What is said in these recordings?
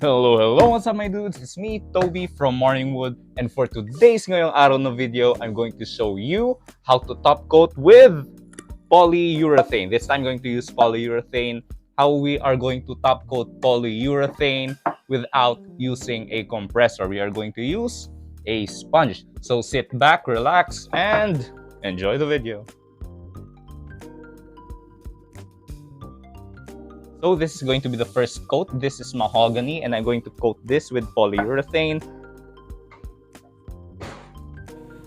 Hello, what's up my dudes? It's me, Toby from Morningwood, and for today's ngayong araw na video, I'm going to show you how to top coat with polyurethane. This time I'm going to use polyurethane, how we are going to top coat polyurethane without using a compressor. We are going to use a sponge. So sit back, relax, and enjoy the video. So this is going to be the first coat. This is mahogany, and I'm going to coat this with polyurethane.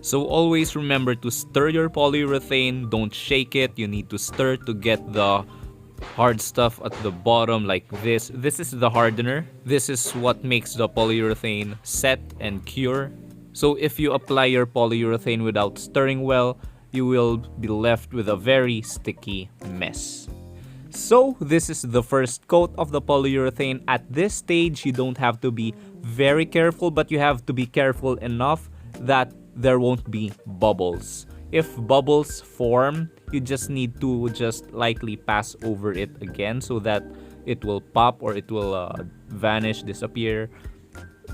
So always remember to stir your polyurethane, don't shake it. You need to stir to get the hard stuff at the bottom like this. This is the hardener. This is what makes the polyurethane set and cure. So if you apply your polyurethane without stirring well, you will be left with a very sticky mess. So this is the first coat of the polyurethane. At this stage, you don't have to be very careful, but you have to be careful enough that there won't be bubbles. If bubbles form, you just need to lightly pass over it again so that it will pop or it will vanish, disappear.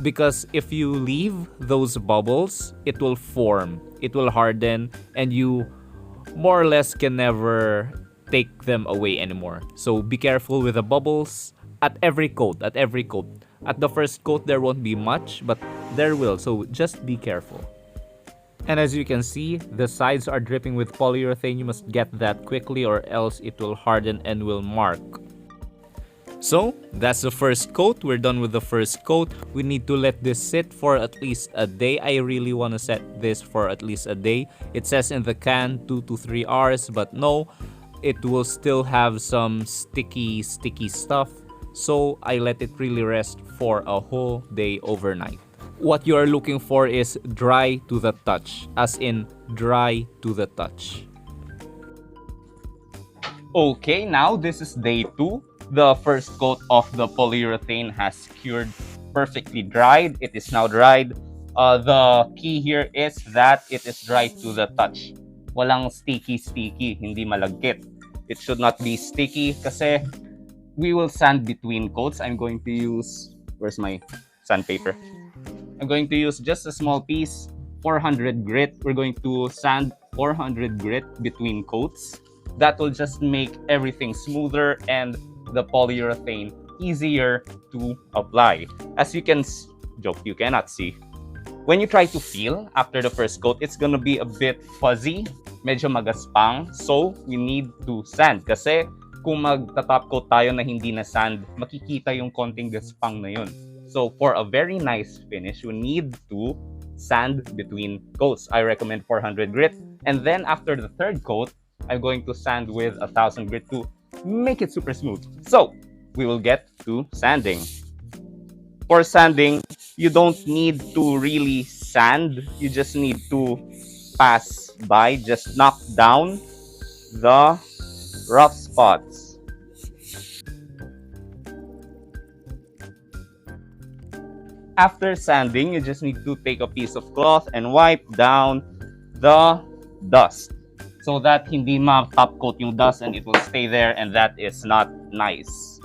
Because if you leave those bubbles, it will form, it will harden, and you more or less can never take them away anymore. So be careful with the bubbles at every coat, At the first coat, there won't be much, but there will, so just be careful. And as you can see, the sides are dripping with polyurethane. You must get that quickly or else it will harden and will mark. So that's the first coat. We're done with the first coat. We need to let this sit for at least a day. I really want to set this for at least a day. It says in the can 2 to 3 hours, but no, it will still have some sticky stuff. So I let it really rest for a whole day overnight. What you are looking for is dry to the touch, as in dry to the touch. Okay, now this is day 2. The first coat of the polyurethane has cured, perfectly dried. It is now dried. The key here is that it is dry to the touch. Walang sticky, hindi malagkit. It should not be sticky kasi we will sand between coats. I'm going to use, where's my sandpaper? I'm going to use just a small piece, 400 grit. We're going to sand 400 grit between coats. That will just make everything smoother and the polyurethane easier to apply. As you can you cannot see. When you try to feel after the first coat, it's gonna be a bit fuzzy, medyo magaspang. So we need to sand kasi kung magta-top coat tayo na hindi na sand, makikita yung konting gaspang na yun. So for a very nice finish, we need to sand between coats. I recommend 400 grit. And then after the third coat, I'm going to sand with 1000 grit to make it super smooth. So we will get to sanding. For sanding, you don't need to really sand. You just need to pass by, just knock down the rough spots. After sanding, you just need to take a piece of cloth and wipe down the dust so that hindi ma-top coat yung dust and it will stay there, and that is not nice.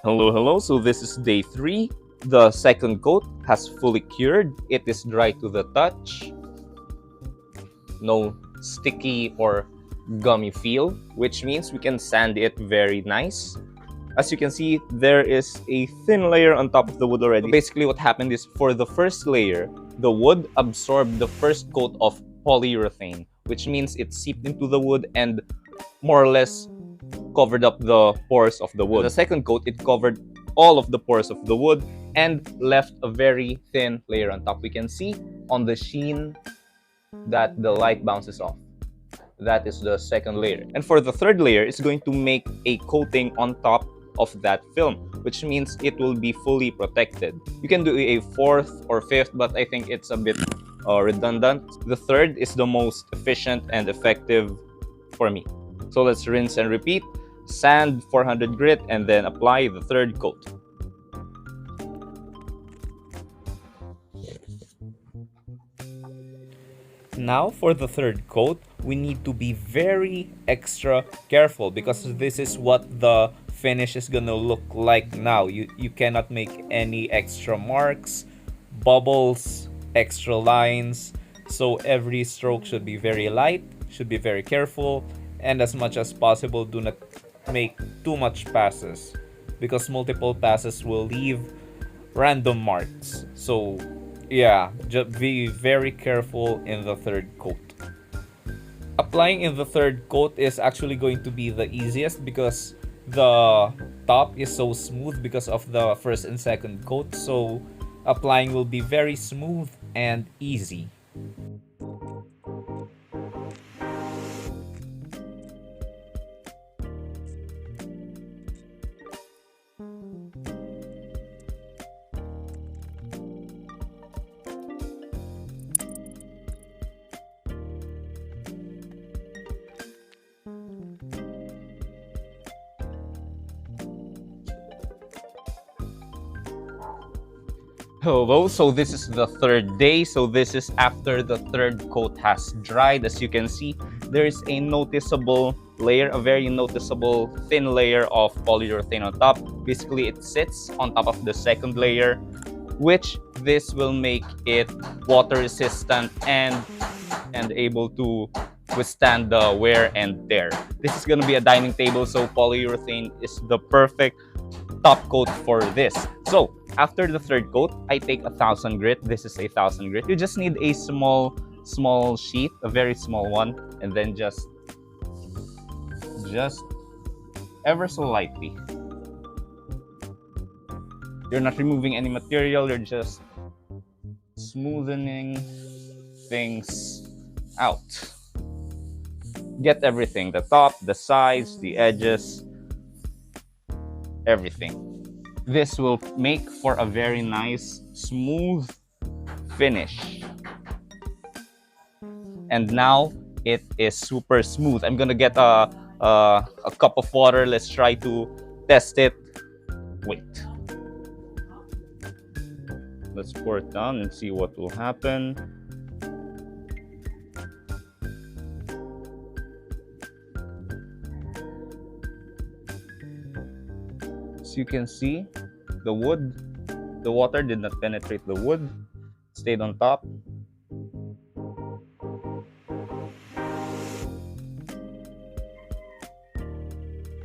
Hello. So this is day 3. The second coat has fully cured. It is dry to the touch. No sticky or gummy feel, which means we can sand it very nice. As you can see, there is a thin layer on top of the wood already. Basically, what happened is for the first layer, the wood absorbed the first coat of polyurethane, which means it seeped into the wood and more or less covered up the pores of the wood. The second coat, it covered all of the pores of the wood and left a very thin layer on top. We can see on the sheen that the light bounces off. That is the second layer. And for the third layer, it's going to make a coating on top of that film, which means it will be fully protected. You can do a fourth or fifth, but I think it's a bit redundant. The third is the most efficient and effective for me. So let's rinse and repeat, sand 400 grit, and then apply the third coat. Now for the third coat, we need to be very extra careful because this is what the finish is gonna look like now. You cannot make any extra marks, bubbles, extra lines. So every stroke should be very light, should be very careful, and as much as possible, do not make too much passes because multiple passes will leave random marks. So yeah, just be very careful in the third coat. Applying in the third coat is actually going to be the easiest because the top is so smooth because of the first and second coat. So applying will be very smooth and easy. Hello, so this is the third day. So this is after the third coat has dried. As you can see, there is a noticeable layer, a very noticeable thin layer of polyurethane on top. Basically, it sits on top of the second layer, which this will make it water resistant and able to withstand the wear and tear. This is going to be a dining table, so polyurethane is the perfect top coat for this. So after the third coat, I take 1,000 grit. This is 1,000 grit. You just need a small sheet, a very small one, and then just ever so lightly. You're not removing any material, you're just smoothing things out. Get everything, the top, the sides, the edges, everything. This will make for a very nice, smooth finish. And now it is super smooth. I'm gonna get a cup of water. Let's try to test it. Wait. Let's pour it down and see what will happen. As you can see, the water did not penetrate the wood, stayed on top.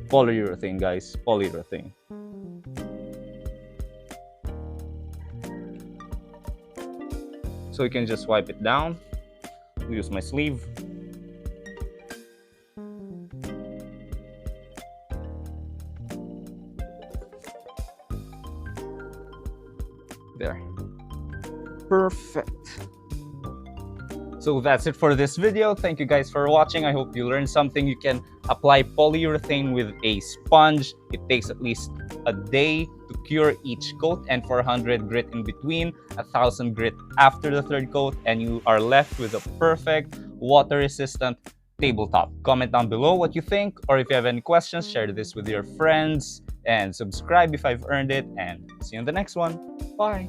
Polyurethane, guys, polyurethane. So you can just wipe it down. Use my sleeve. There. Perfect. So that's it for this video. Thank you guys for watching. I hope you learned something. You can apply polyurethane with a sponge. It takes at least a day to cure each coat, and 400 grit in between, 1,000 grit after the third coat, and you are left with a perfect water-resistant tabletop. Comment down below what you think, or if you have any questions, share this with your friends, and subscribe if I've earned it, and see you in the next one. Bye!